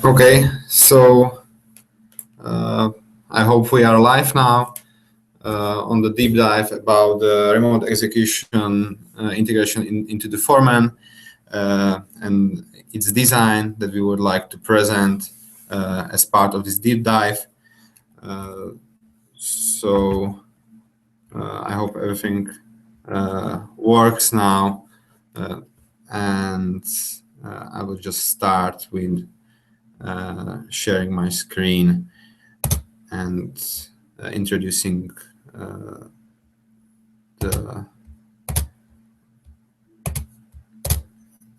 Okay, so I hope we are live now on the deep dive about the remote execution integration into the Foreman and its design that we would like to present as part of this deep dive. I hope everything works now, and I will just start with sharing my screen and introducing the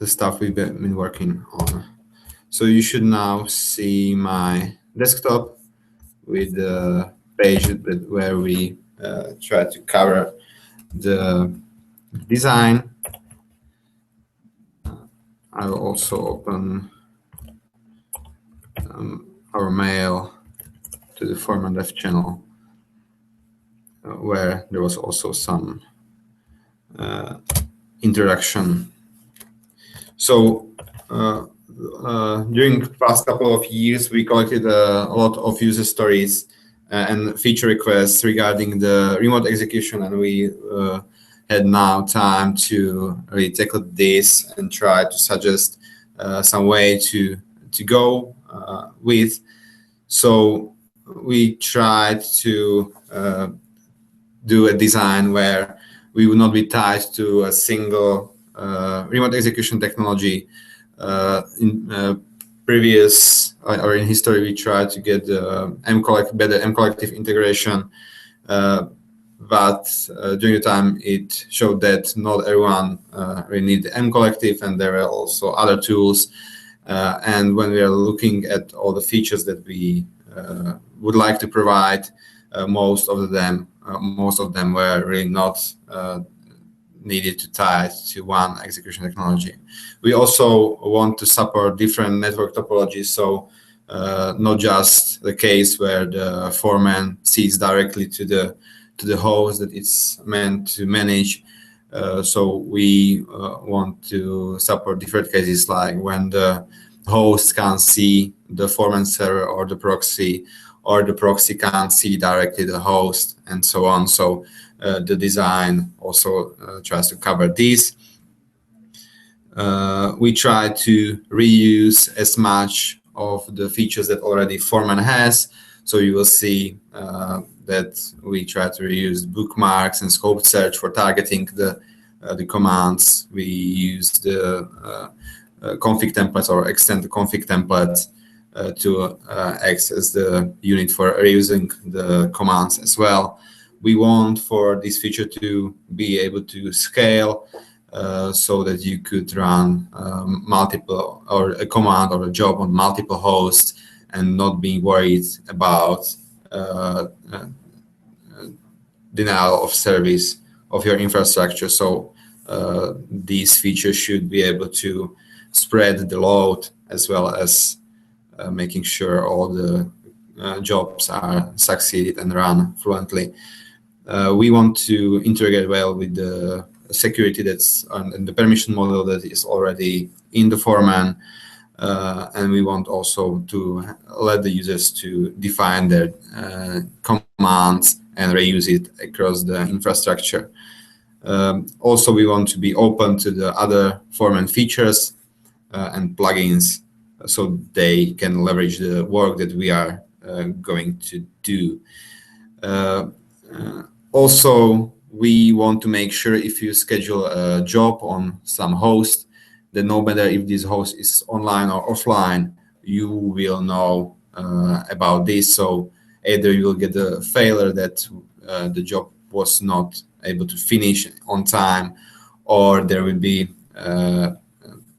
stuff we've been working on. So you should now see my desktop with the page where we try to cover the design. I will also open our mail to the Foreman Dev channel, where there was also some introduction. So during the past couple of years, we collected a lot of user stories and feature requests regarding the remote execution, and we had now time to really tackle this and try to suggest some way to go with. So we tried to do a design where we would not be tied to a single remote execution technology. In previous or in history, we tried to get better M-collective integration, but during the time it showed that not everyone really needed M-collective, and there were also other tools. And when we are looking at all the features that we would like to provide, most of them were really not needed to tie to one execution technology. We also want to support different network topologies, so not just the case where the foreman sees directly to the host that it's meant to manage. So we want to support different cases, like when the host can't see the foreman server or the proxy can't see directly the host, and so on. So the design also tries to cover this. We try to reuse as much of the features that already Foreman has. So you will see that we try to reuse bookmarks and scope search for targeting the commands. We use the config templates or extend the config templates to act as the unit for reusing the commands as well. We want for this feature to be able to scale so that you could run multiple or a command or a job on multiple hosts and not being worried about denial of service of your infrastructure. So these features should be able to spread the load, as well as making sure all the jobs are succeeded and run fluently. We want to integrate well with the security that's and the permission model that is already in the Foreman, and we want also to let the users to define their commands and reuse it across the infrastructure. Also, we want to be open to the other Foreman features and plugins, so they can leverage the work that we are going to do. Also, we want to make sure if you schedule a job on some host, then no matter if this host is online or offline, you will know about this. So either you will get a failure that the job was not able to finish on time, or there will be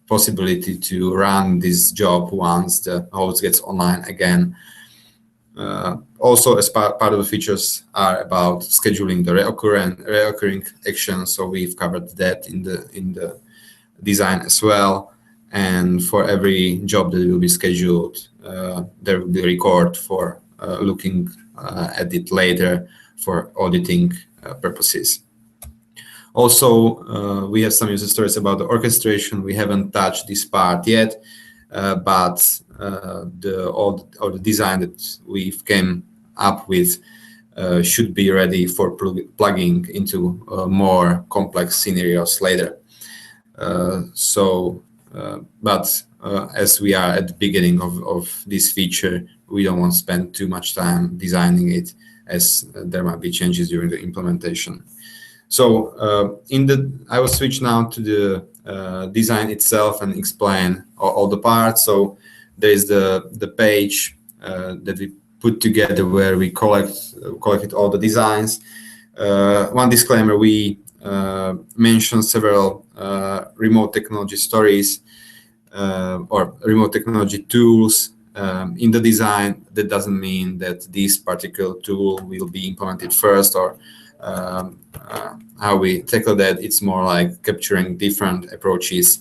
possibility to run this job once the host gets online again. Also, as part of the features are about scheduling the reoccurring actions. So we've covered that in the design as well. And for every job that will be scheduled, there will be a record for looking at it later for auditing purposes. Also, we have some user stories about the orchestration. We haven't touched this part yet, but all the design that we've came up with should be ready for plugging into more complex scenarios later. But as we are at the beginning of this feature, we don't want to spend too much time designing it, as there might be changes during the implementation. So I will switch now to the design itself and explain all the parts. So there's the page that we put together where we collected all the designs. One disclaimer: we mentioned several remote technology stories or remote technology tools in the design. That doesn't mean that this particular tool will be implemented first or how we tackle that. It's more like capturing different approaches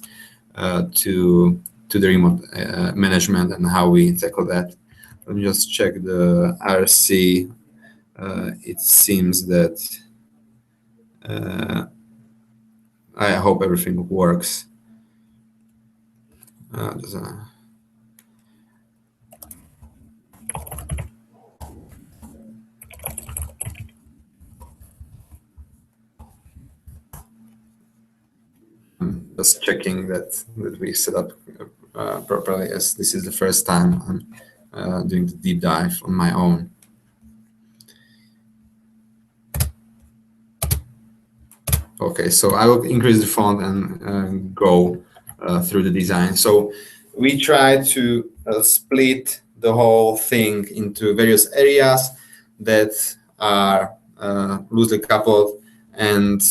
to the remote management and how we tackle that. Let me just check the RC. It seems that I hope everything works. Just checking that we set up properly, as this is the first time I'm doing the deep dive on my own. Okay, so I will increase the font and go through the design. So we try to split the whole thing into various areas that are loosely coupled, and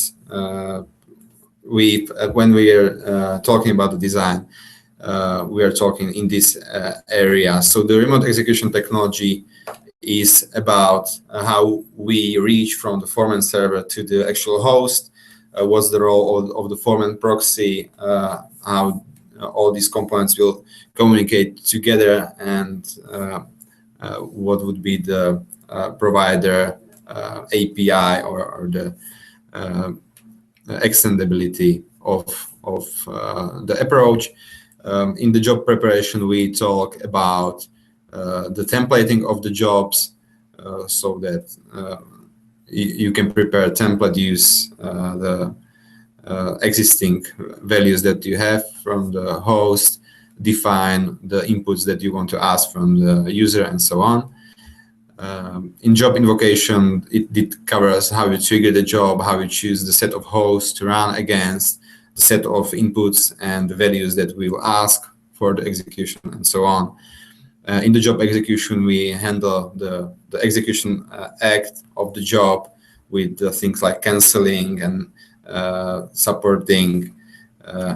when we are talking about the design, we are talking in this area. So the remote execution technology is about how we reach from the Foreman server to the actual host. What's the role of the Foreman proxy, how all these components will communicate together, and what would be the provider API or the extendability of the approach. In the job preparation, we talk about the templating of the jobs so that you can prepare a template, use the existing values that you have from the host, define the inputs that you want to ask from the user, and so on. In job invocation, it covers how you trigger the job, how you choose the set of hosts to run against, the set of inputs and the values that we will ask for the execution, and so on. In the job execution, we handle the execution act of the job with things like canceling and supporting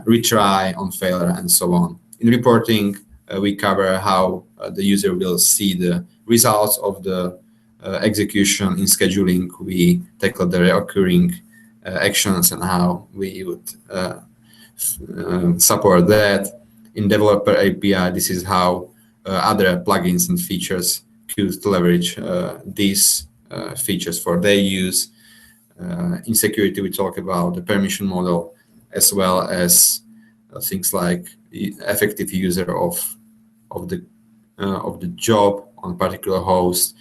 retry on failure, and so on. In reporting, we cover how the user will see the results of the execution. In scheduling, we tackle the recurring actions and how we would support that. In developer API, this is how other plugins and features could leverage these features for their use. In security, we talk about the permission model, as well as things like effective user of the job on a particular host.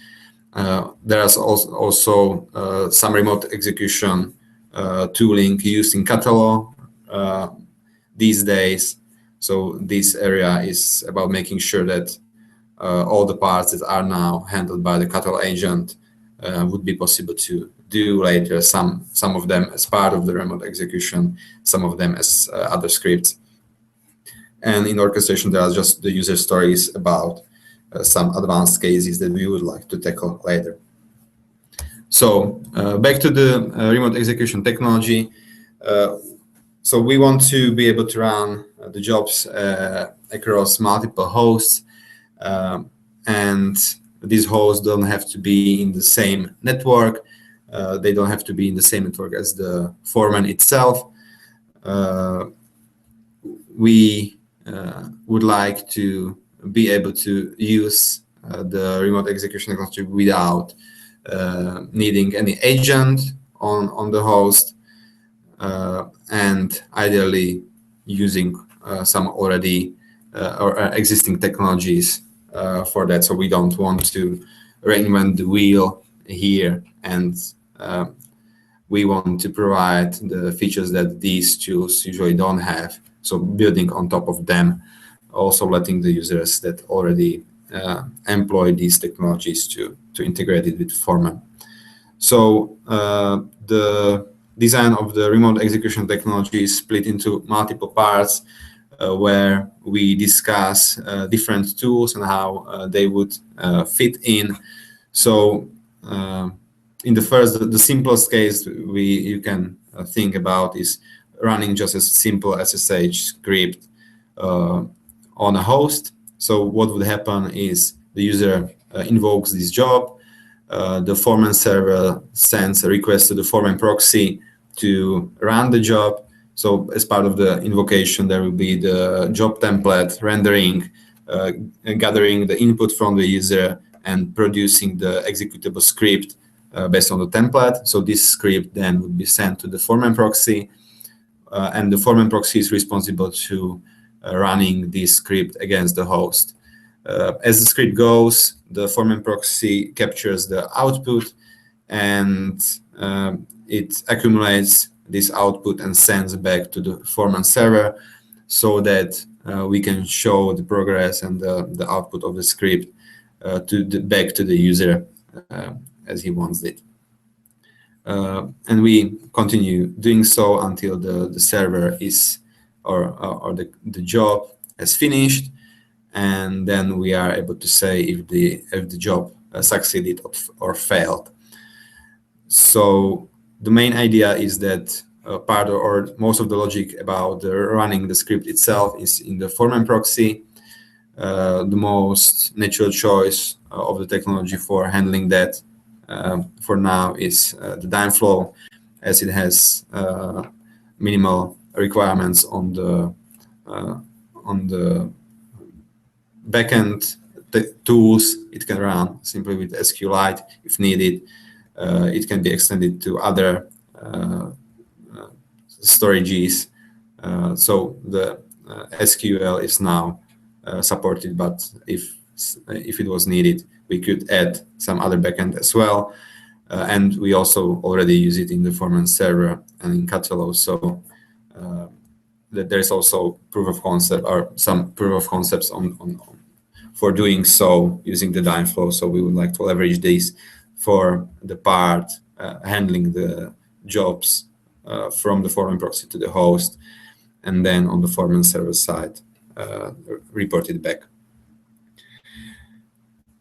There is also some remote execution tooling used in catalog these days. So this area is about making sure that all the parts that are now handled by the catalog agent would be possible to do later, some of them as part of the remote execution, some of them as other scripts. And in orchestration, there are just the user stories about some advanced cases that we would like to tackle later. So back to the remote execution technology. So we want to be able to run the jobs across multiple hosts, and these hosts don't have to be in the same network. They don't have to be in the same network as the Foreman itself. We would like to be able to use the remote execution technology without needing any agent on the host. and ideally using some already or existing technologies for that. So we don't want to reinvent the wheel here, and we want to provide the features that these tools usually don't have. So building on top of them, also letting the users that already employ these technologies to integrate it with Foreman. So the design of the remote execution technology is split into multiple parts where we discuss different tools and how they would fit in. So in the simplest case you can think about is running just a simple SSH script on a host. So what would happen is the user invokes this job. The Foreman server sends a request to the Foreman proxy to run the job. So as part of the invocation, there will be the job template rendering, gathering the input from the user, and producing the executable script based on the template. So this script then would be sent to the Foreman proxy, and the Foreman proxy is responsible to running this script against the host. As the script goes, the Foreman proxy captures the output, and it accumulates this output and sends back to the Foreman server so that we can show the progress and the output of the script back to the user as he wants it. And we continue doing so until the server is or the job has finished, and then we are able to say if the job succeeded or failed. So the main idea is that part or most of the logic about running the script itself is in the Foreman proxy. The most natural choice of the technology for handling that for now is the Dimeflow, as it has minimal requirements on the backend tools. It can run simply with SQLite if needed. It can be extended to other storages. So the SQL is now supported, but if it was needed, we could add some other backend as well. And we also already use it in the Foreman server and in Catalog. So that there's also proof of concept or some proof of concepts for doing so using the Dimeflow. So we would like to leverage this for the part handling the jobs from the Foreman proxy to the host, and then on the Foreman server side, report it back.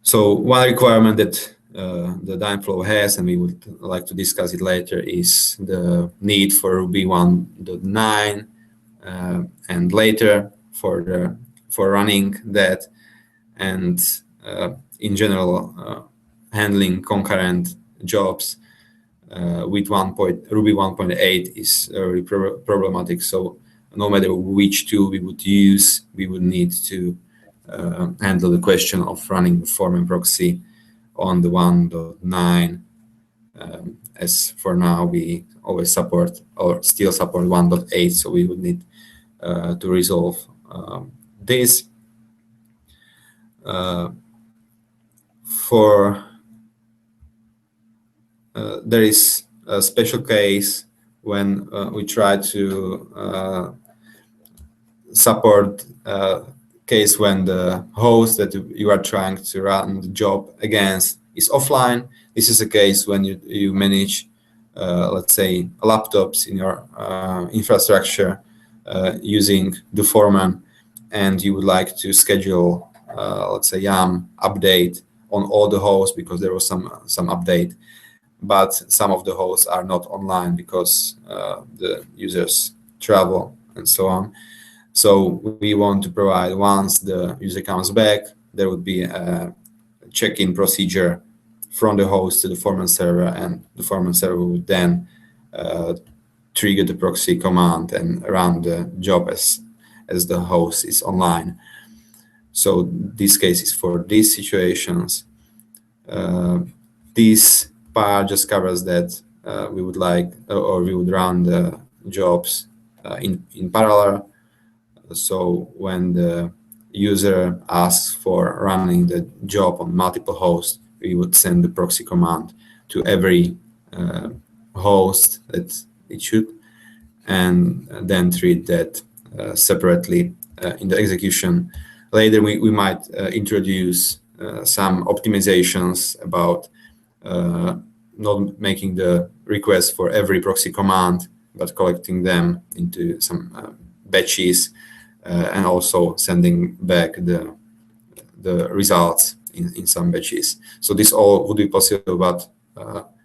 So one requirement that the Dimeflow has, and we would like to discuss it later, is the need for Ruby 1.9 and later for running that, and in general handling concurrent jobs with Ruby 1.8 is very problematic. So no matter which tool we would use, we would need to handle the question of running the Foreman proxy on the 1.9. As for now, we always support or still support 1.8, so we would need to resolve this. There is a special case when we try to support case when the host that you are trying to run the job against is offline. This is a case when you manage, let's say, laptops in your infrastructure using the Foreman, and you would like to schedule, let's say, YAM update on all the hosts because there was some update, but some of the hosts are not online because the users travel and so on. So we want to provide, once the user comes back, there would be a check-in procedure from the host to the Foreman server, and the Foreman server would then trigger the proxy command and run the job as the host is online. So this case is for these situations. This part just covers that we would like, or we would run the jobs in parallel. So when the user asks for running the job on multiple hosts, we would send the proxy command to every host that it should, and then treat that separately in the execution. Later, we might introduce some optimizations about not making the request for every proxy command, but collecting them into some batches, and also sending back the results in some batches. So this all would be possible, but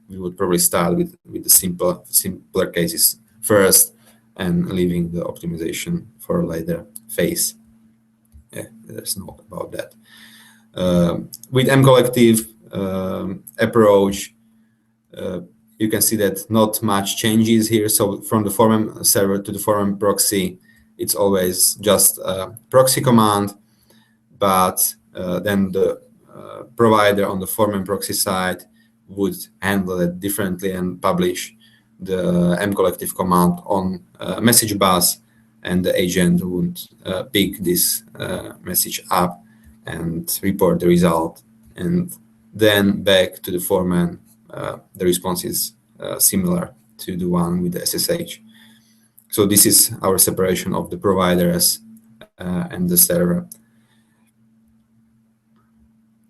we would probably start with the simpler cases first, and leaving the optimization for a later phase. Yeah, there's no about that. With mCollective approach, you can see that not much changes here. So from the Foreman server to the Foreman proxy, it's always just a proxy command, but then the provider on the Foreman proxy side would handle it differently and publish the mCollective command on message bus, and the agent would pick this message up and report the result. And then back to the Foreman, the response is similar to the one with the SSH. So this is our separation of the providers and the server.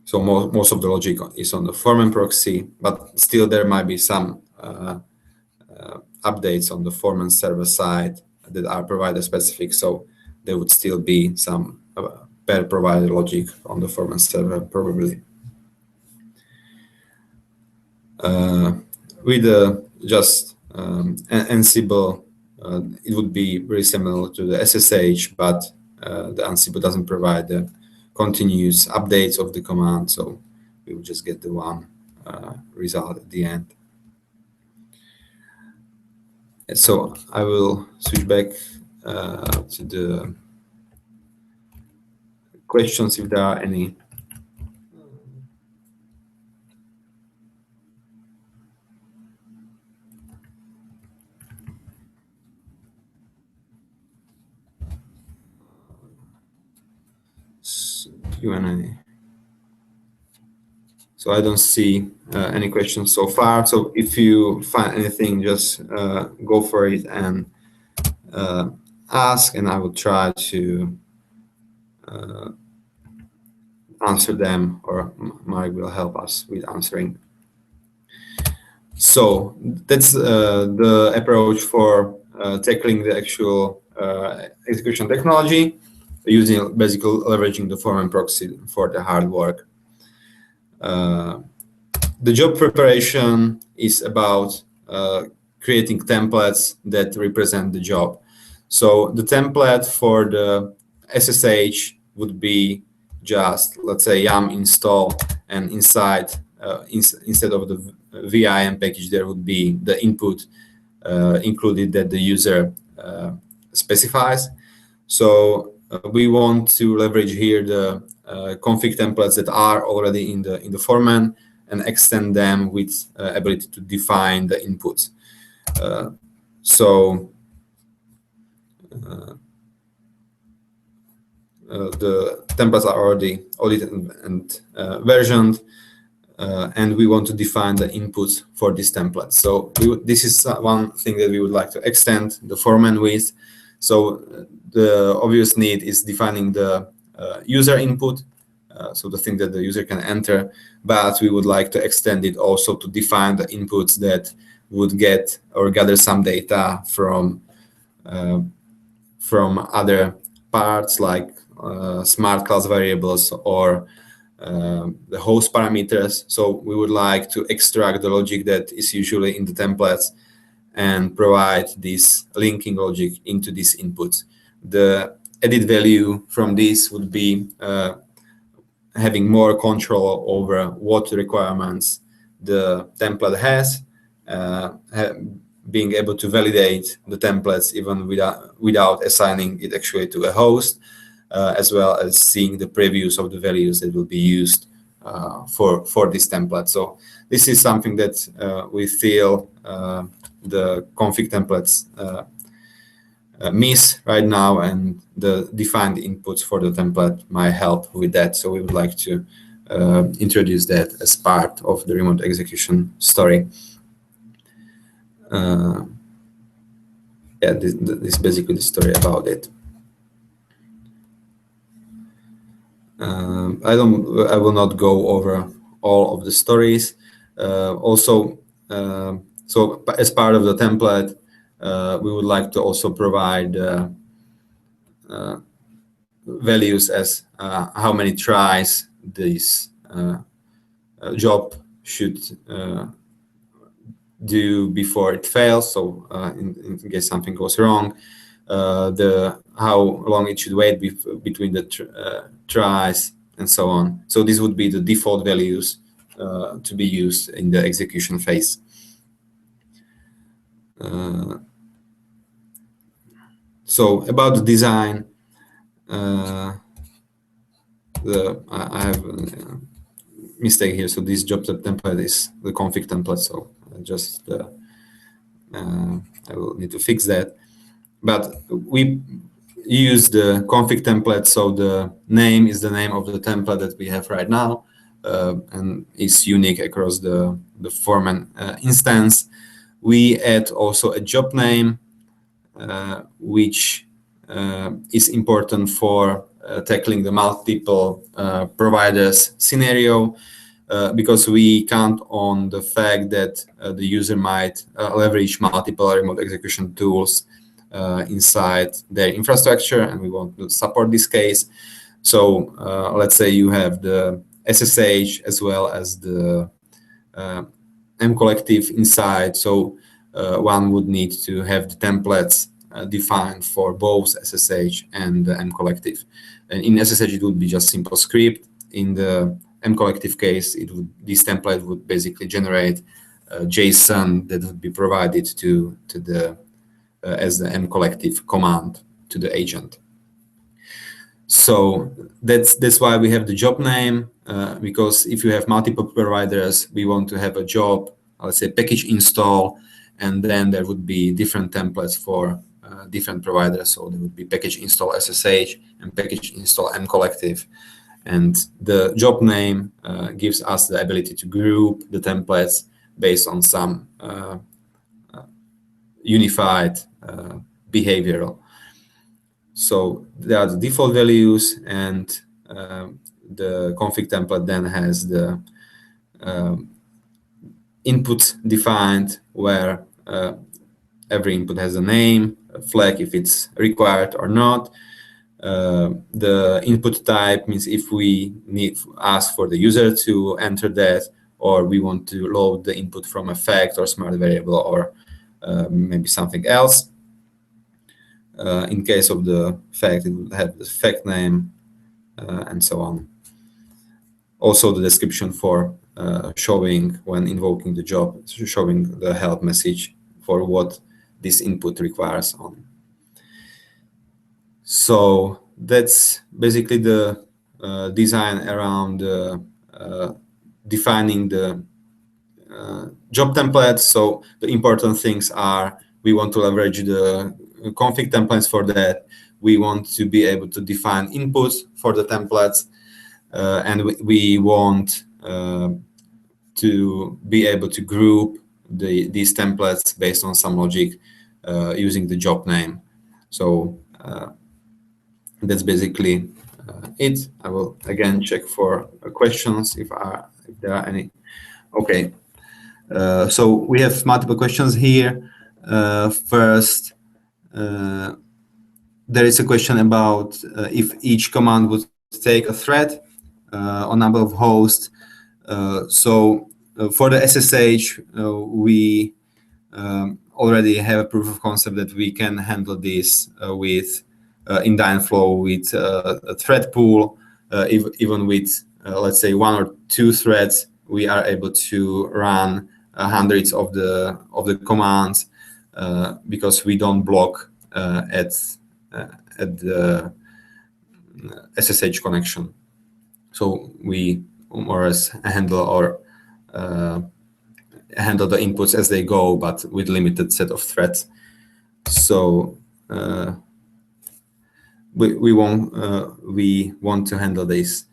So most of the logic is on the Foreman proxy, but still there might be some updates on the Foreman server side that are provider specific. So there would still be some per provider logic on the Foreman server probably. With just Ansible, it would be very similar to the SSH, but the Ansible doesn't provide the continuous updates of the command, so we will just get the one result at the end. So I will switch back to the questions if there are any. Q&A. So I don't see any questions so far. So if you find anything, just go for it and ask, and I will try to answer them, or Mark will help us with answering. So that's the approach for tackling the actual execution technology, using basically leveraging the Foreman proxy for the hard work. The job preparation is about creating templates that represent the job. So the template for the SSH would be just, let's say, yum install, and inside, instead of the VIM package, there would be the input included that the user specifies. So we want to leverage here the config templates that are already in the Foreman, and extend them with ability to define the inputs. The templates are already audited and versioned, and we want to define the inputs for this template. So this is one thing that we would like to extend the Foreman with. So the obvious need is defining the user input, so the thing that the user can enter, but we would like to extend it also to define the inputs that would get or gather some data from other parts, like smart class variables or the host parameters. So we would like to extract the logic that is usually in the templates and provide this linking logic into these inputs. The added value from this would be having more control over what requirements the template has, being able to validate the templates even without assigning it actually to a host, as well as seeing the previews of the values that will be used for this template. So this is something that we feel the config templates miss right now, and the defined inputs for the template might help with that. So we would like to introduce that as part of the remote execution story. Yeah, this is basically the story about it. I will not go over all of the stories. So as part of the template, we would like to also provide values as how many tries this job should do before it fails. So in case something goes wrong, how long it should wait between the tries, and so on. So this would be the default values to be used in the execution phase. So about the design, I have a mistake here. So this job template is the config template. So just I will need to fix that. But we use the config template, so the name is the name of the template that we have right now, and is unique across the Foreman instance. We add also a job name, which is important for tackling the multiple providers scenario, because we count on the fact that the user might leverage multiple remote execution tools inside their infrastructure, and we want to support this case. So let's say you have the SSH as well as the mCollective inside. So one would need to have the templates defined for both SSH and the mCollective. And in SSH, it would be just simple script. In the mCollective case, this template would basically generate JSON that would be provided to the as the mCollective command to the agent. So that's why we have the job name, because if you have multiple providers, we want to have a job, let's say package install, and then there would be different templates for different providers. So there would be package install SSH and package install mCollective. And the job name gives us the ability to group the templates based on some unified behavioral. So there are the default values, and the config template then has the input defined, where every input has a name, a flag if it's required or not. The input type means if we need to ask for the user to enter that, or we want to load the input from a fact or smart variable, or maybe something else. In case of the fact, it would have the fact name, and so on. Also the description for showing when invoking the job, showing the help message for what this input requires on. So that's basically the design around defining the job template. So the important things are, we want to leverage the config templates for that. We want to be able to define inputs for the templates, and we want to be able to group these templates based on some logic using the job name. So that's basically it. I will again check for questions if there are any. Okay. So we have multiple questions here. First, there is a question about if each command would take a thread or number of hosts. So for the SSH, we already have a proof of concept that we can handle this with in Dynflow with a thread pool. Even with let's say 1 or 2 threads, we are able to run hundreds of the commands because we don't block at the SSH connection. So we more or less handle the inputs as they go, but with limited set of threads. So we want to handle this.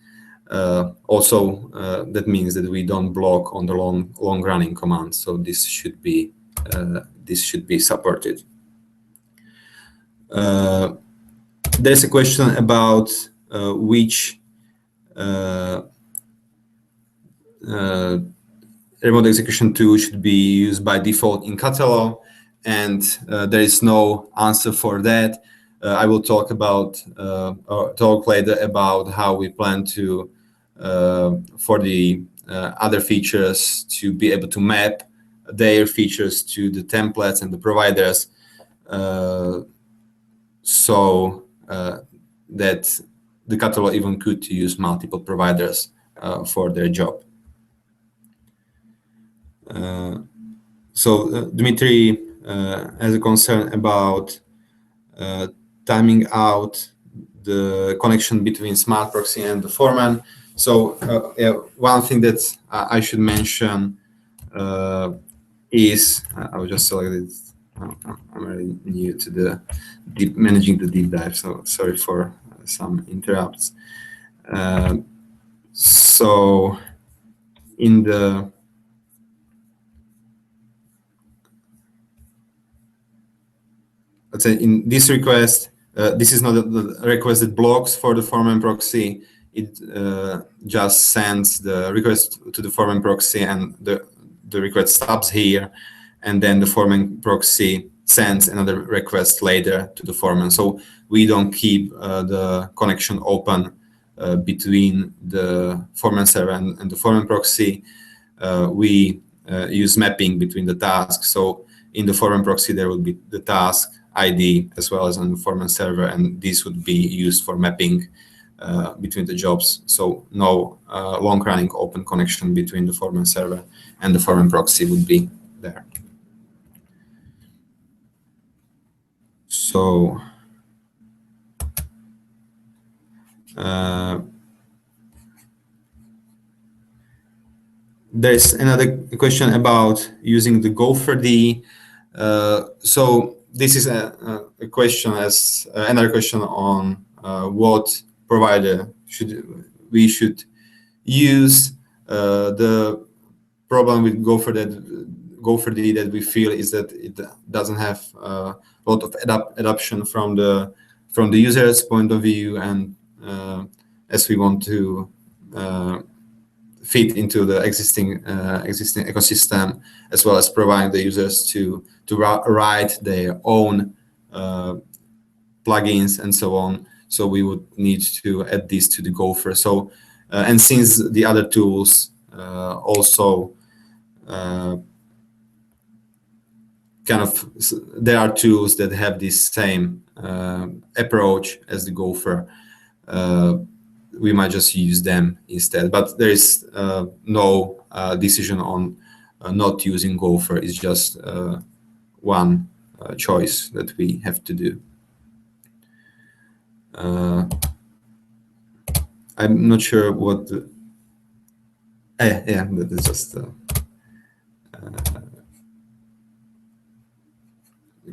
Also, that means that we don't block on the long running commands. So this should be supported. There's a question about which remote execution tool should be used by default in catalog, and there is no answer for that. I will talk later about how we plan to for the other features to be able to map their features to the templates and the providers, so that the catalog even could use multiple providers for their job. So Dmitry has a concern about timing out the connection between smart proxy and the Foreman. So yeah, one thing that I should mention is I will just select it. I'm really new to the managing the deep dive, so sorry for some interrupts. So in the let's say in this request, this is not the request that blocks for the Foreman proxy. It just sends the request to the Foreman proxy, and the request stops here, and then the Foreman proxy sends another request later to the Foreman. So we don't keep the connection open between the Foreman server and the Foreman proxy. We use mapping between the tasks. So in the Foreman proxy, there will be the task ID as well as on the Foreman server, and this would be used for mapping between the jobs. So no long-running open connection between the Foreman server and the Foreman proxy would be there. So there's another question about using the Gopher-D. So this is a question as another question on what provider we should use. The problem with Gopher-D that we feel is that it doesn't have a lot of adoption from the user's point of view, and as we want to fit into the existing ecosystem, as well as provide the users to write their own plugins and so on. So we would need to add this to the Gopher. So and since the other tools also kind of, there are tools that have this same approach as the Gopher, we might just use them instead. But there is no decision on not using Gopher. It's just one choice that we have to do. I'm not sure what the, yeah, that is just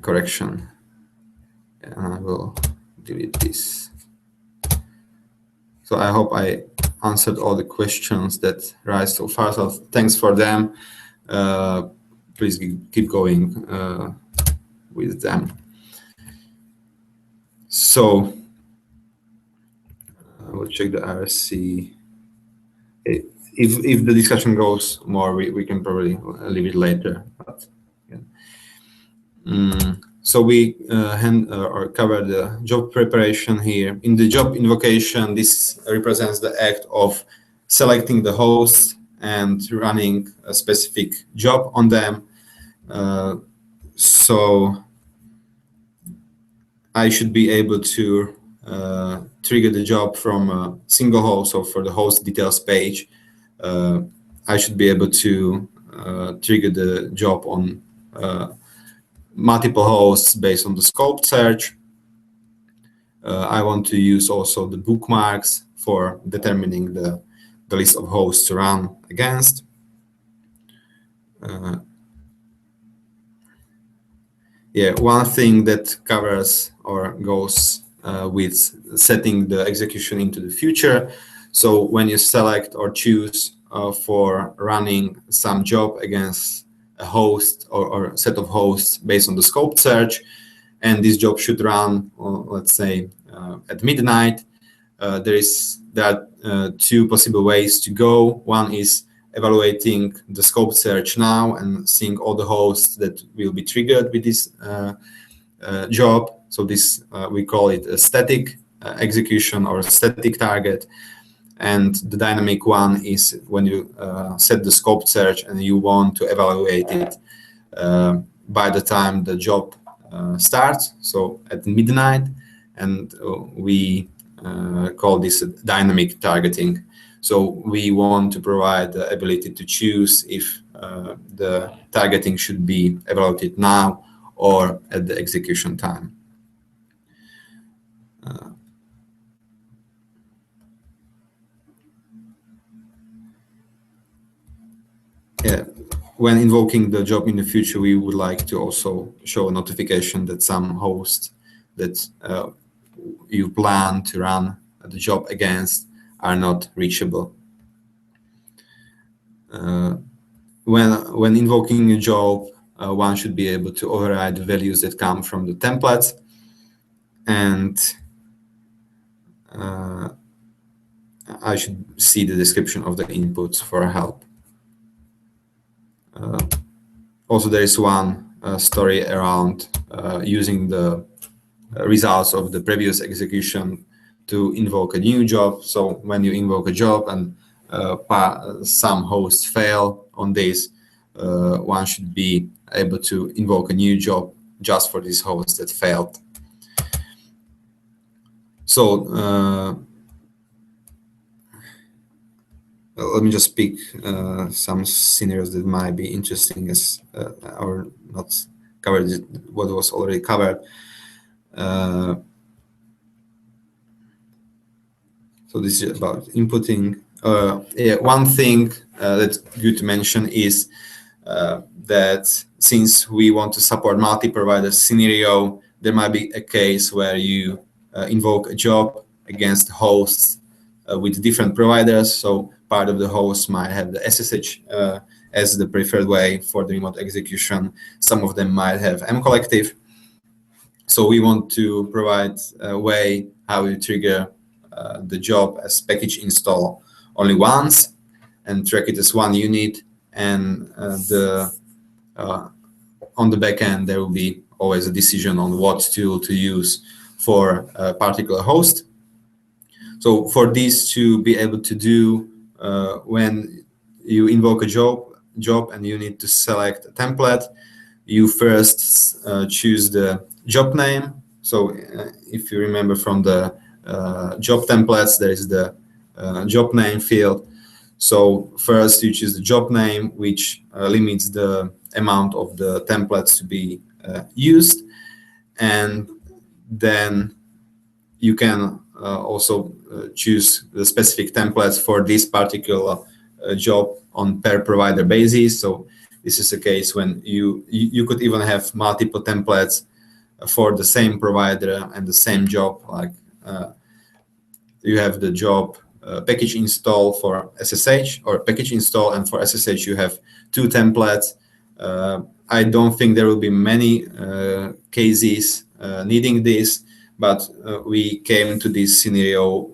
correction. And I will delete this. So I hope I answered all the questions that rise so far. So thanks for them. Please keep going with them. So I will check the RSC. If the discussion goes more, we can probably leave it later. But, yeah. So we cover the job preparation here. In the job invocation, this represents the act of selecting the host and running a specific job on them. So I should be able to trigger the job from a single host. So for the host details page, I should be able to trigger the job on multiple hosts based on the scoped search. I want to use also the bookmarks for determining the list of hosts to run against. yeah, one thing that covers or goes with setting the execution into the future. So when you select or choose for running some job against a host or set of hosts based on the scoped search, and this job should run, let's say, at midnight, there are two possible ways to go. One is evaluating the scoped search now and seeing all the hosts that will be triggered with this job. So this we call it a static execution or a static target. And the dynamic one is when you set the scoped search and you want to evaluate it by the time the job starts, so at midnight. And we call this dynamic targeting. So we want to provide the ability to choose if the targeting should be evaluated now or at the execution time. Yeah. When invoking the job in the future, we would like to also show a notification that some hosts that you plan to run the job against are not reachable. When invoking a job, one should be able to override the values that come from the templates. And I should see the description of the inputs for help. Also, there is one story around using the results of the previous execution to invoke a new job. So when you invoke a job and some hosts fail on this, one should be able to invoke a new job just for this host that failed. So let me just pick some scenarios that might be interesting as or not covered what was already covered. So this is about inputting. Yeah, one thing that's good to mention is that since we want to support multi-provider scenario, there might be a case where you invoke a job against hosts with different providers. So part of the hosts might have the SSH as the preferred way for the remote execution. Some of them might have mcollective. So we want to provide a way how you trigger the job as package install only once and track it as one unit. And on the back end, there will be always a decision on what tool to use for a particular host. So for this to be able to do, when you invoke a job and you need to select a template, you first choose the job name. So if you remember from the job templates, there is the job name field. So first you choose the job name, which limits the amount of the templates to be used. And then you can also choose the specific templates for this particular job on per provider basis. So this is a case when you could even have multiple templates for the same provider and the same job. Like you have the job package install for SSH or package install, and for SSH you have two templates. I don't think there will be many cases needing this, but we came to this scenario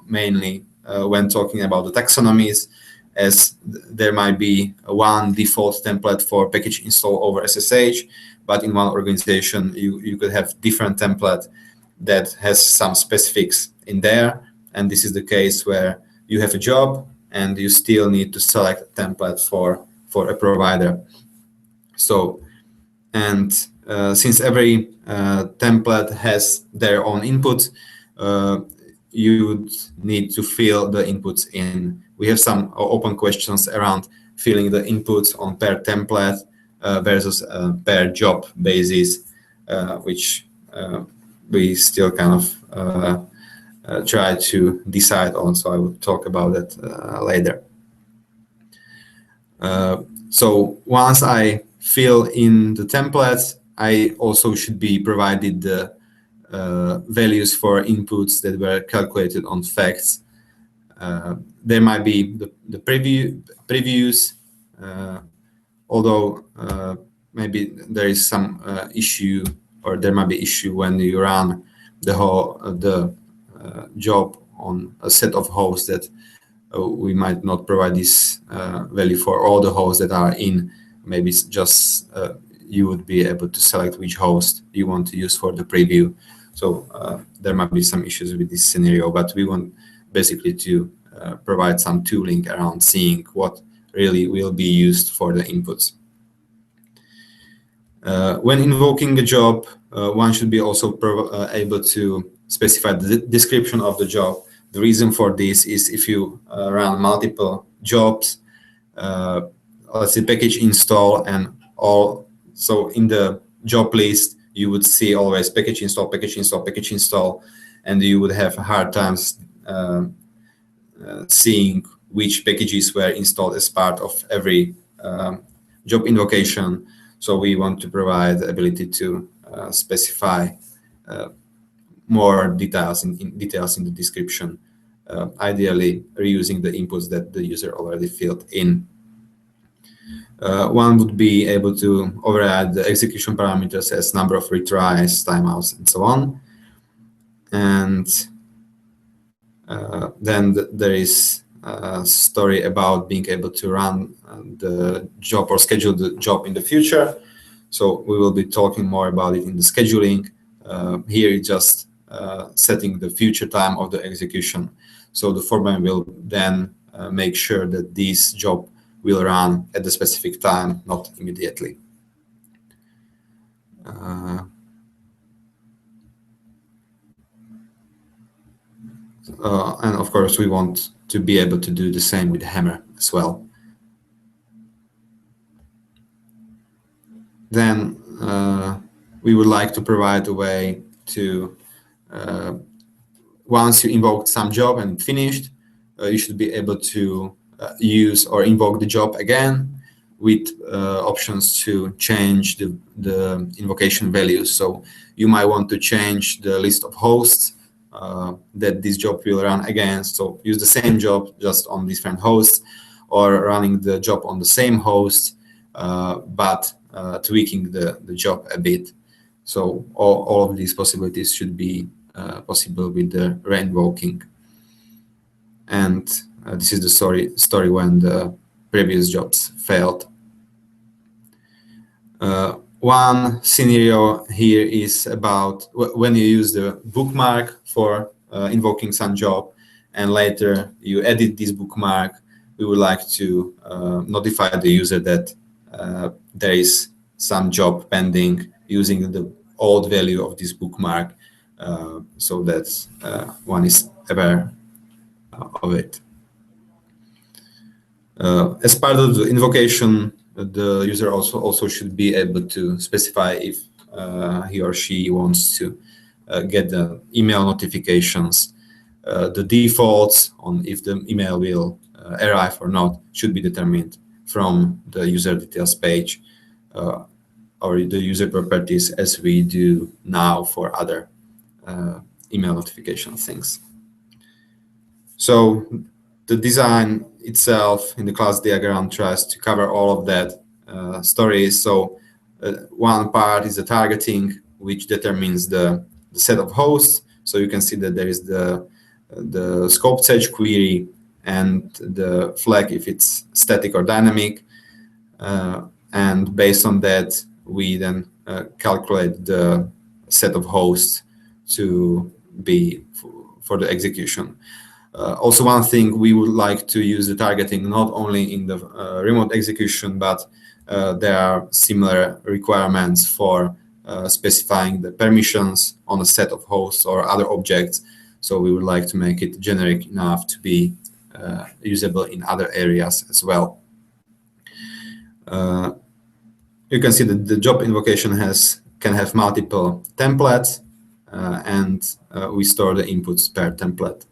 mainly when talking about the taxonomies, as there might be one default template for package install over SSH, but in one organization you could have different template that has some specifics in there. And this is the case where you have a job and you still need to select a template for a provider. So, and since every template has their own input, you would need to fill the inputs in. We have some open questions around filling the inputs on per template versus per job basis, which we still kind of try to decide on. So I will talk about that later. So once I fill in the templates, I also should be provided the values for inputs that were calculated on facts. There might be the previews, although maybe there is some issue, or there might be issue when you run the whole job on a set of hosts that we might not provide this value for all the hosts that are in. Maybe it's just you would be able to select which host you want to use for the preview. So there might be some issues with this scenario, but we want basically to provide some tooling around seeing what really will be used for the inputs. When invoking a job, one should be also able to specify the description of the job. The reason for this is if you run multiple jobs, let's say package install and all, so in the job list, you would see always package install, package install, package install, and you would have hard times seeing which packages were installed as part of every job invocation. So we want to provide the ability to specify more details in the description, ideally reusing the inputs that the user already filled in. One would be able to override the execution parameters as number of retries, timeouts, and so on. And then there is a story about being able to run the job or schedule the job in the future. So we will be talking more about it in the scheduling. Here it's just setting the future time of the execution. So the Foreman will then make sure that this job will run at the specific time, not immediately. And of course, we want to be able to do the same with Hammer as well. Then we would like to provide a way to, once you invoked some job and finished, you should be able to use or invoke the job again with options to change the invocation values. So you might want to change the list of hosts that this job will run against. So use the same job just on different hosts, or running the job on the same host, but tweaking the job a bit. So all of these possibilities should be possible with the reinvoking. And this is the story when the previous jobs failed. One scenario here is about when you use the bookmark for invoking some job, and later you edit this bookmark. We would like to notify the user that there is some job pending using the old value of this bookmark, so that one is aware of it. As part of the invocation, the user also should be able to specify if he or she wants to get the email notifications. The defaults on if the email will arrive or not should be determined from the user details page or the user properties, as we do now for other email notification things. So the design itself in the class diagram tries to cover all of that stories. So one part is the targeting, which determines the set of hosts. So you can see that there is the scoped search query and the flag if it's static or dynamic. And based on that, we then calculate the set of hosts to be for the execution. Also, one thing, we would like to use the targeting not only in the remote execution, but there are similar requirements for specifying the permissions on a set of hosts or other objects. So we would like to make it generic enough to be usable in other areas as well. You can see that the job invocation can have multiple templates, and we store the inputs per template.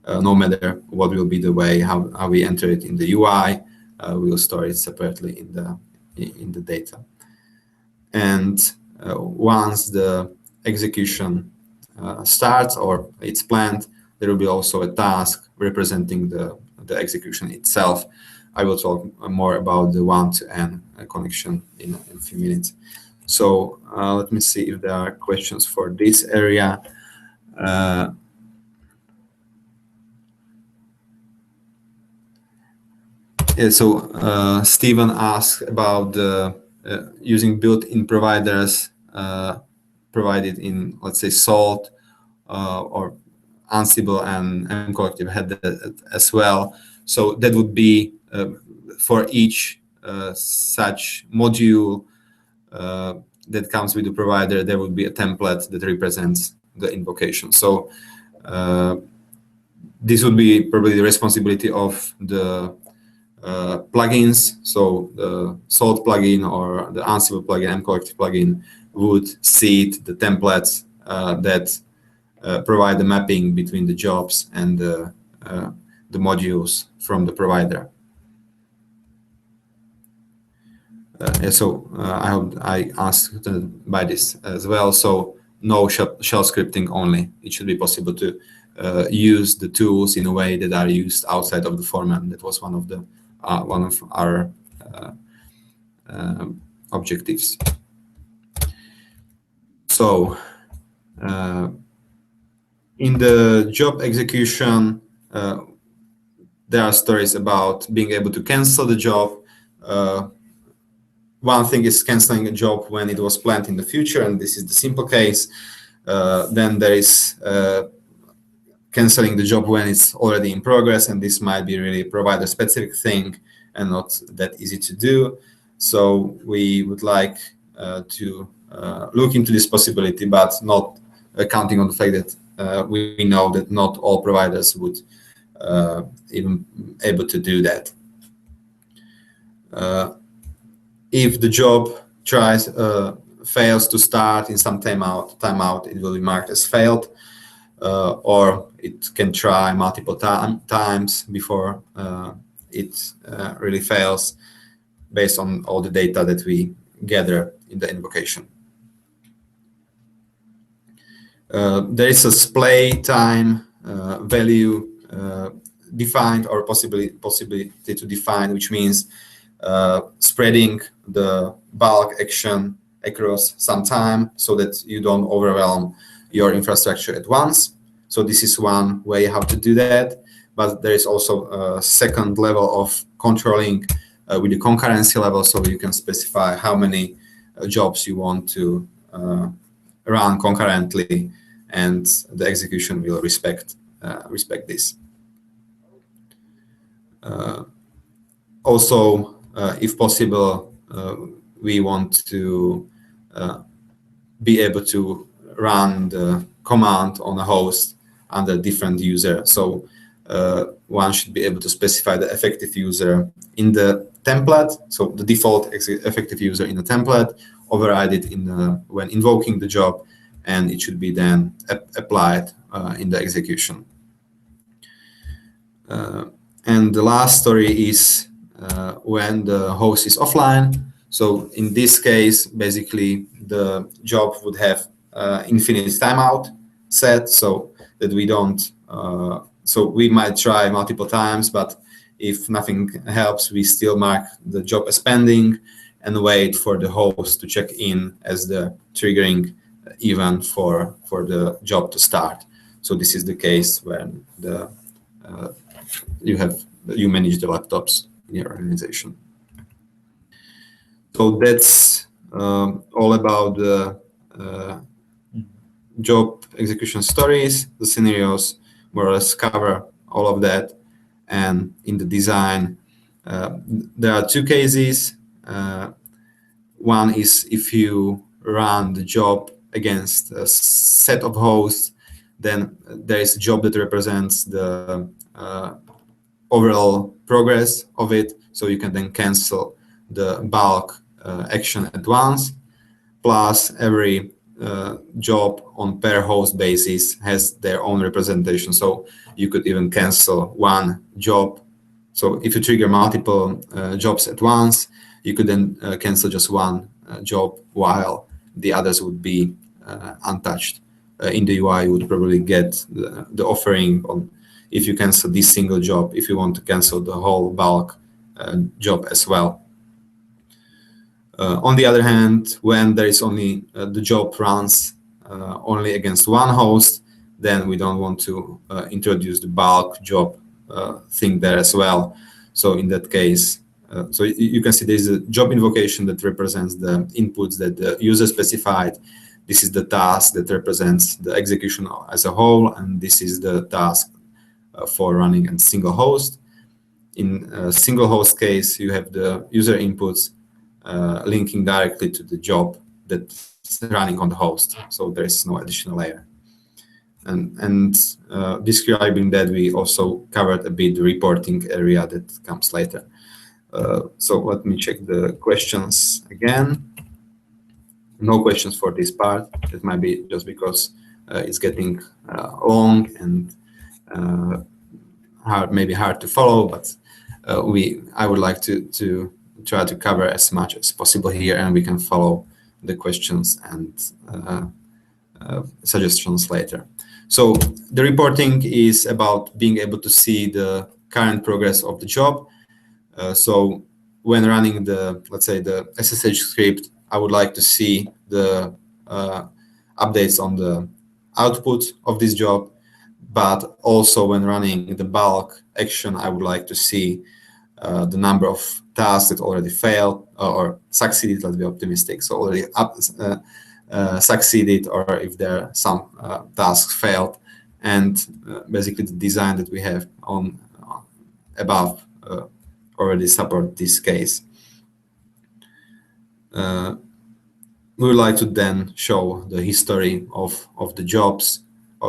No matter what will be the way how we enter it in the UI, we will store it separately in the data. And once the execution starts or it's planned, there will be also a task representing the execution itself. I will talk more about the one-to-N connection in a few minutes. So let me see if there are questions for this area. Yeah, so Stephen asked about the using built-in providers provided in, let's say, Salt or Ansible and Collective had that as well. So that would be for each such module that comes with the provider, there would be a template that represents the invocation. So this would be probably the responsibility of the plugins. So the Salt plugin or the Ansible plugin and Collective plugin would seed the templates that provide the mapping between the jobs and the modules from the provider. So I hope I asked by this as well. So no shell scripting only. It should be possible to use the tools in a way that are used outside of the Foreman. That was one of our objectives. So in the job execution, there are stories about being able to cancel the job. One thing is canceling a job when it was planned in the future, and this is the simple case. Then there is canceling the job when it's already in progress, and this might be really provider-specific thing and not that easy to do. So we would like to look into this possibility, but not counting on the fact that we know that not all providers would even able to do that. If the job fails to start in some timeout, it will be marked as failed, or it can try multiple times before it really fails, based on all the data that we gather in the invocation. There is a splay time value defined, or possibility to define, which means spreading the bulk action across some time so that you don't overwhelm your infrastructure at once. So this is one way how to do that. But there is also a second level of controlling with the concurrency level, so you can specify how many jobs you want to run concurrently, and the execution will respect this. Also, if possible, we want to be able to run the command on a host under different user. So one should be able to specify the effective user in the template. So the default effective user in the template, override it when invoking the job, and it should be then applied in the execution. And the last story is when the host is offline. So in this case, basically the job would have infinite timeout set, so that we don't. So we might try multiple times, but if nothing helps, we still mark the job as pending and wait for the host to check in as the triggering event for the job to start. So this is the case when you manage the laptops in your organization. So that's all about the job execution stories. The scenarios more or less cover all of that. And in the design, there are two cases. One is if you run the job against a set of hosts, then there is a job that represents the overall progress of it. So you can then cancel the bulk action at once. Plus, every job on per host basis has their own representation. So you could even cancel one job. So if you trigger multiple jobs at once, you could then cancel just one job while the others would be untouched. In the UI, you would probably get the offering on if you cancel this single job, if you want to cancel the whole bulk job as well. On the other hand, when there is only the job runs only against one host, then we don't want to introduce the bulk job thing there as well. So in that case, so you can see there's a job invocation that represents the inputs that the user specified. This is the task that represents the execution as a whole, and this is the task for running a single host. In a single host case, you have the user inputs linking directly to the job that's running on the host. So there is no additional layer. And describing that, we also covered a bit the reporting area that comes later. So let me check the questions again. No questions for this part. It might be just because it's getting long and maybe hard to follow, but I would like to try to cover as much as possible here, and we can follow the questions and suggestions later. So the reporting is about being able to see the current progress of the job. So when running the, let's say, the SSH script, I would like to see the updates on the output of this job, but also when running the bulk action, I would like to see the number of tasks that already failed or succeeded. Let's be optimistic. So already succeeded, or if there are some tasks failed, and basically the design that we have on above already support this case. We would like to then show the history of the jobs.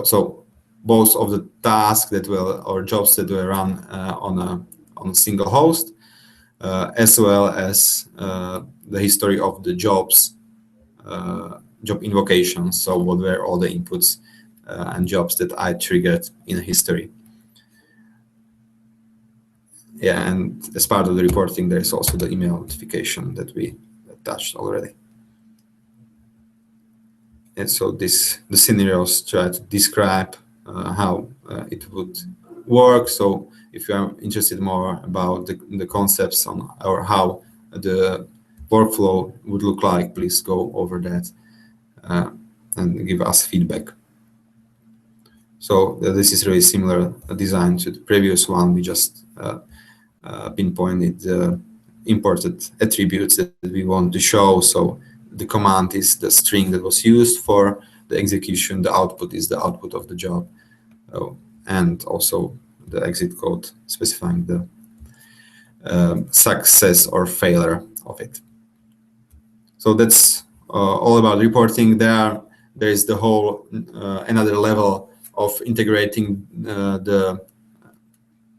So both of the tasks that will, or jobs that will run on a single host, as well as the history of the jobs, job invocations. So what were all the inputs and jobs that I triggered in history. Yeah, and as part of the reporting, there is also the email notification that we touched already. And so the scenarios try to describe how it would work. So if you are interested more about the concepts on or how the workflow would look like, please go over that and give us feedback. So this is really similar design to the previous one. We just pinpointed the imported attributes that we want to show. So the command is the string that was used for the execution. The output is the output of the job, and also the exit code specifying the success or failure of it. So that's all about reporting. There is the whole another level of integrating the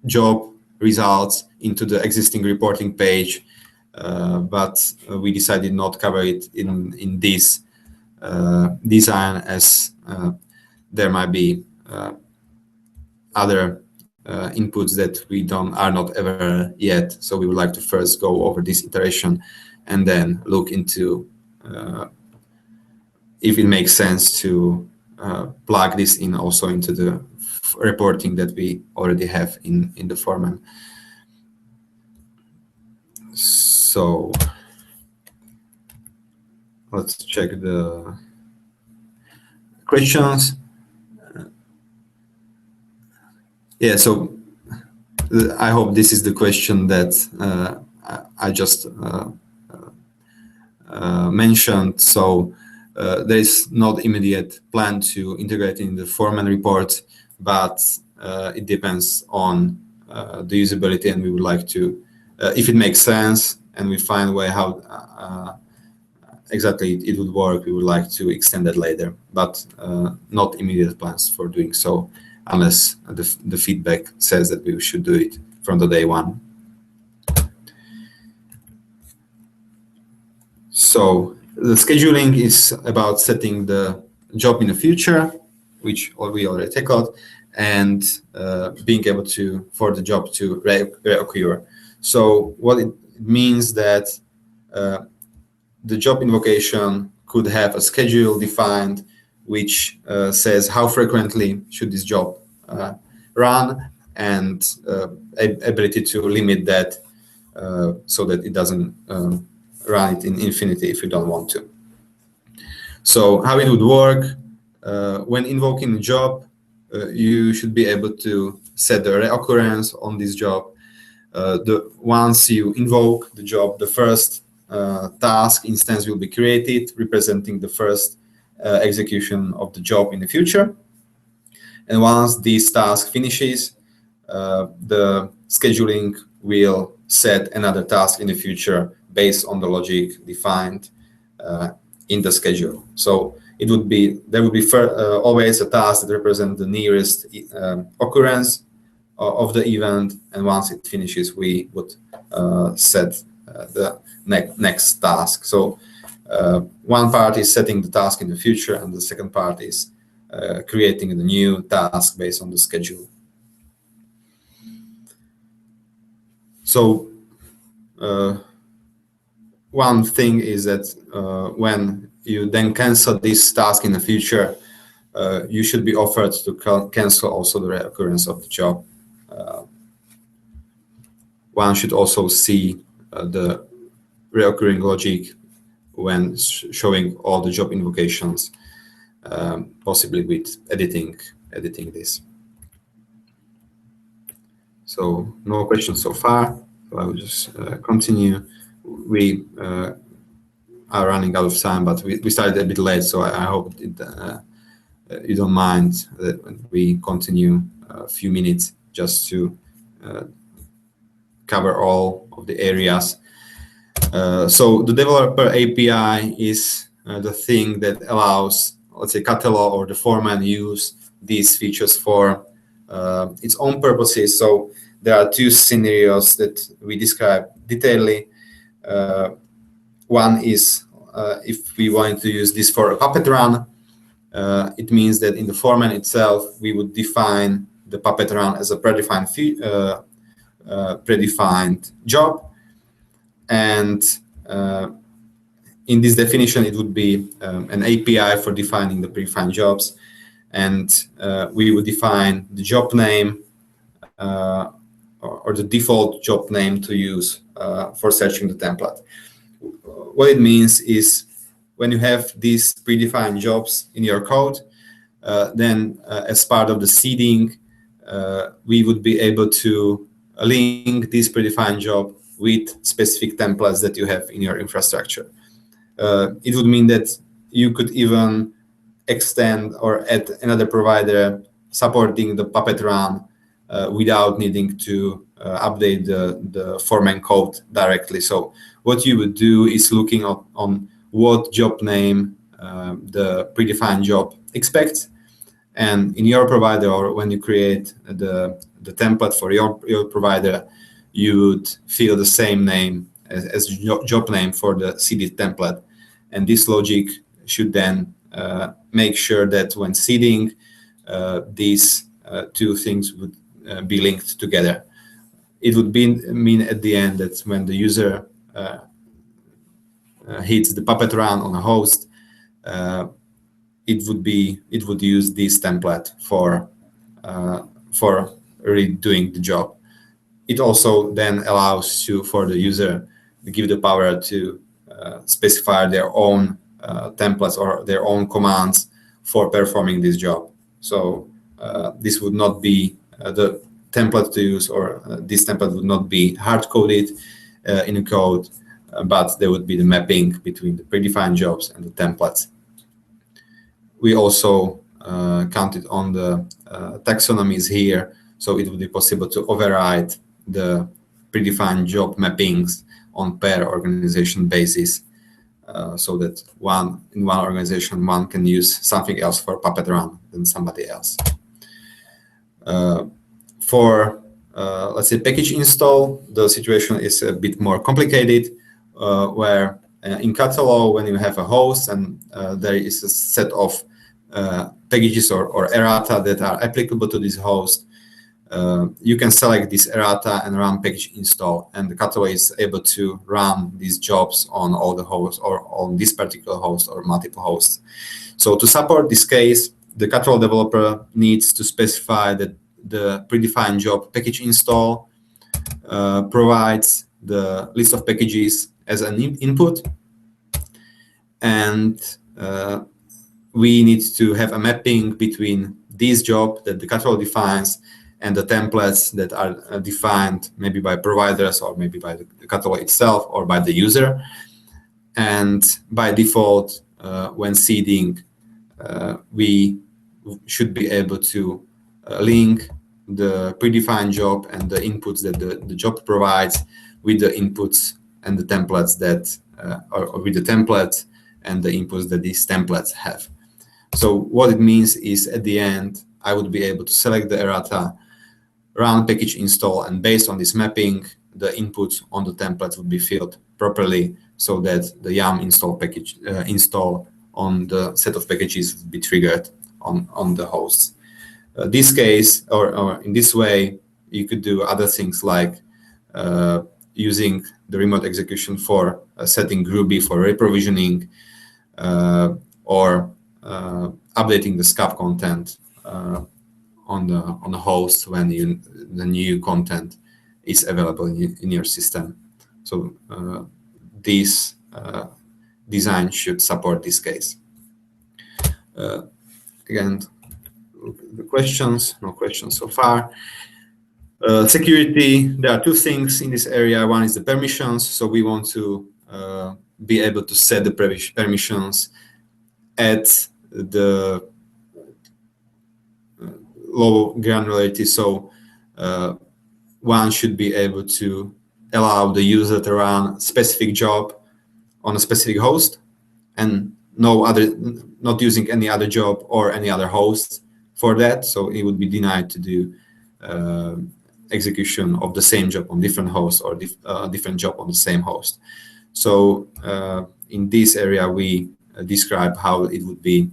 job results into the existing reporting page, but we decided not to cover it in this design, as there might be other inputs that we are not ever yet. So we would like to first go over this iteration and then look into if it makes sense to plug this in also into the reporting that we already have in the Foreman. So let's check the questions. Yeah, so I hope this is the question that I just mentioned. So there is not immediate plan to integrate in the Foreman report, but it depends on the usability, and we would like to, if it makes sense and we find a way how exactly it would work, we would like to extend that later, but not immediate plans for doing so unless the feedback says that we should do it from the day one. So the scheduling is about setting the job in the future, which we already tackled, and being able for the job to reoccur. So what it means that the job invocation could have a schedule defined which says how frequently should this job run, and ability to limit that so that it doesn't run it in infinity if you don't want to. So how it would work, when invoking a job, you should be able to set the reoccurrence on this job. Once you invoke the job, the first task instance will be created, representing the first execution of the job in the future. And once this task finishes, the scheduling will set another task in the future based on the logic defined in the schedule. So there would be always a task that represents the nearest occurrence of the event, and once it finishes, we would set the next task. So one part is setting the task in the future, and the second part is creating the new task based on the schedule. So one thing is that when you then cancel this task in the future, you should be offered to cancel also the reoccurrence of the job. One should also see the reoccurring logic when showing all the job invocations, possibly with editing this. So no questions so far, so I will just continue. We are running out of time, but we started a bit late, so I hope you don't mind that we continue a few minutes just to cover all of the areas. So the developer API is the thing that allows, let's say, Catalog or the Foreman use these features for its own purposes. So there are two scenarios that we describe detailedly. One is if we want to use this for a Puppet run, it means that in the Foreman itself, we would define the Puppet run as a predefined job. And in this definition, it would be an API for defining the predefined jobs. And we would define the job name or the default job name to use for searching the template. What it means is when you have these predefined jobs in your code, then as part of the seeding, we would be able to link this predefined job with specific templates that you have in your infrastructure. It would mean that you could even extend or add another provider supporting the Puppet run without needing to update the Foreman code directly. So what you would do is looking on what job name the predefined job expects, and in your provider, or when you create the template for your provider, you would fill the same name as job name for the seeded template. And this logic should then make sure that when seeding, these two things would be linked together. It would mean at the end that when the user hits the Puppet run on a host, it would use this template for redoing the job. It also then allows for the user to give the power to specify their own templates or their own commands for performing this job. So this would not be the template to use, or this template would not be hard-coded in a code, but there would be the mapping between the predefined jobs and the templates. We also counted on the taxonomies here, so it would be possible to override the predefined job mappings on per organization basis, so that in one organization, one can use something else for Puppet run than somebody else. For, let's say, package install, the situation is a bit more complicated, where in Catalog, when you have a host and there is a set of packages or errata that are applicable to this host, you can select this errata and run package install, and the catalog is able to run these jobs on all the hosts or on this particular host or multiple hosts. So to support this case, the catalog developer needs to specify that the predefined job package install provides the list of packages as an input, and we need to have a mapping between this job that the catalog defines and the templates that are defined maybe by providers or maybe by the catalog itself or by the user. And by default, when seeding, we should be able to link the predefined job and the inputs that the job provides with the inputs and the templates that, or with the templates and the inputs that these templates have. So what it means is at the end, I would be able to select the errata, run package install, and based on this mapping, the inputs on the templates would be filled properly so that the yum install package install on the set of packages would be triggered on the hosts. This case, or in this way, you could do other things like using the remote execution for setting Groovy for reprovisioning, or updating the SCAP content on the host when the new content is available in your system. So this design should support this case. Again, the questions, no questions so far. Security, there are two things in this area. One is the permissions. So we want to be able to set the permissions at the low granularity. So one should be able to allow the user to run specific job on a specific host and not using any other job or any other host for that. So it would be denied to do execution of the same job on different hosts or different job on the same host. So in this area, we describe how it would be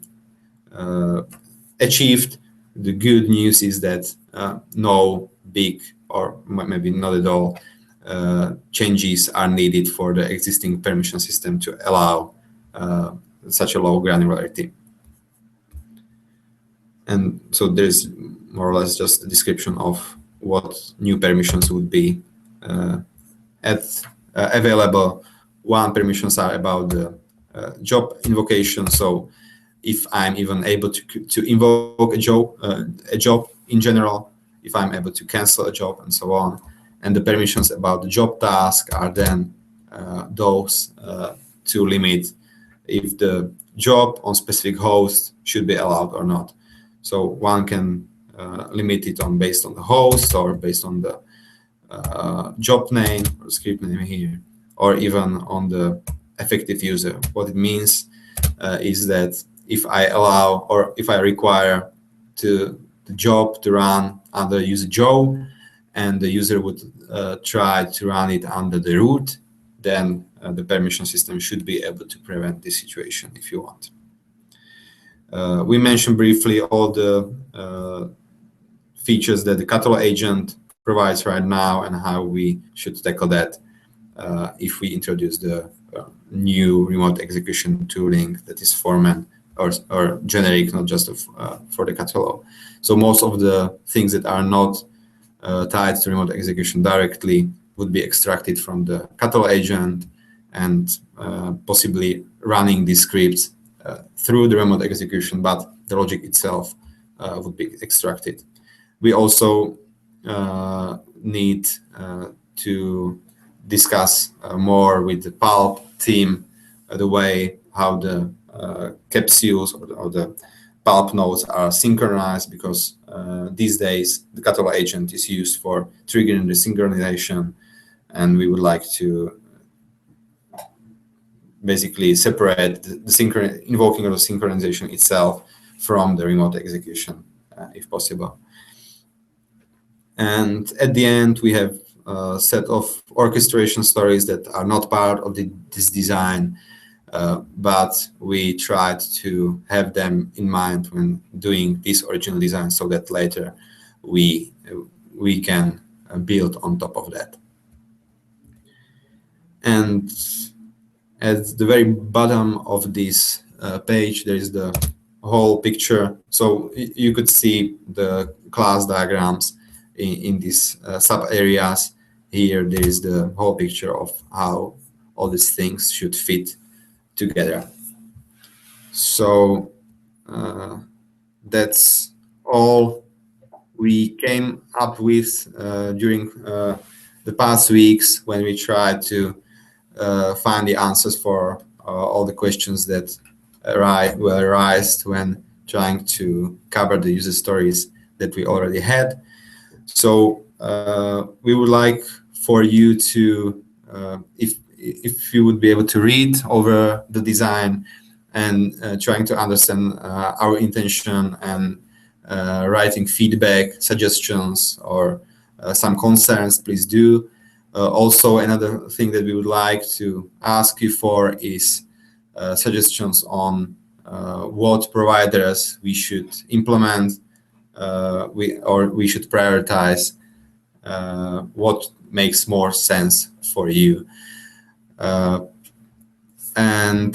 achieved. The good news is that no big, or maybe not at all, changes are needed for the existing permission system to allow such a low granularity. And so there's more or less just a description of what new permissions would be available. One permissions are about the job invocation. So if I'm even able to invoke a job in general, if I'm able to cancel a job and so on. And the permissions about the job task are then those to limit if the job on specific host should be allowed or not. So one can limit it based on the host or based on the job name or script name here, or even on the effective user. What it means is that if I allow or if I require the job to run under user Joe and the user would try to run it under the root, then the permission system should be able to prevent this situation if you want. We mentioned briefly all the features that the catalog agent provides right now and how we should tackle that if we introduce the new remote execution tooling that is Foreman or generic, not just for the catalog. So most of the things that are not tied to remote execution directly would be extracted from the catalog agent and possibly running these scripts through the remote execution, but the logic itself would be extracted. We also need to discuss more with the Pulp team the way how the capsules or the Pulp nodes are synchronized, because these days the catalog agent is used for triggering the synchronization, and we would like to basically separate the invoking of the synchronization itself from the remote execution, if possible. And at the end, we have a set of orchestration stories that are not part of this design, but we tried to have them in mind when doing this original design, so that later we we can build on top of that. And at the very bottom of this page, there is the whole picture. So you could see the class diagrams in these sub areas. Here, there is the whole picture of how all these things should fit together. So that's all we came up with during the past weeks when we tried to find the answers for all the questions that will arise when trying to cover the user stories that we already had. So we would like for you to, if you would be able to read over the design and trying to understand our intention and writing feedback, suggestions, or some concerns, please do. Also, another thing that we would like to ask you for is suggestions on what providers we should implement, we should prioritize, what makes more sense for you. And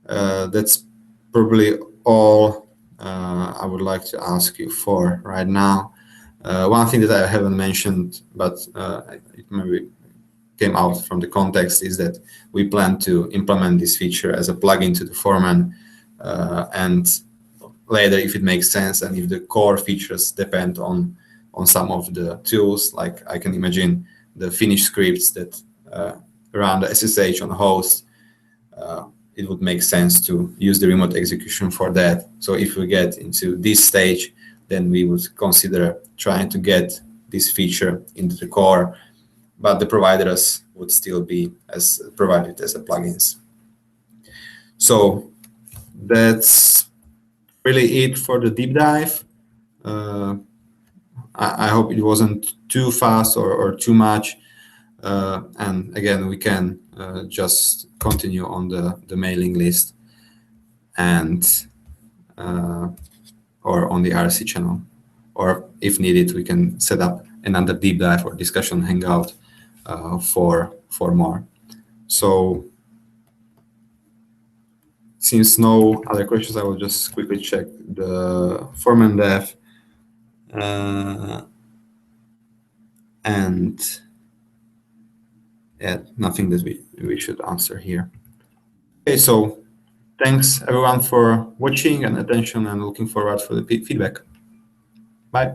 that's probably all I would like to ask you for right now. One thing that I haven't mentioned, but it maybe came out from the context, is that we plan to implement this feature as a plugin to the Foreman, and later, if it makes sense and if the core features depend on some of the tools, like I can imagine the Finnish scripts that run the SSH on host, it would make sense to use the remote execution for that. So if we get into this stage, then we would consider trying to get this feature into the core, but the providers would still be as provided as a plugins. So that's really it for the deep dive. I hope it wasn't too fast or too much. And again, we can just continue on the mailing list and or on the RC channel, or if needed, we can set up another deep dive or discussion hangout for more. So since no other questions, I will just quickly check the Foreman dev. And yeah, nothing that we should answer here. Okay, so thanks everyone for watching and attention, and looking forward for the feedback. Bye.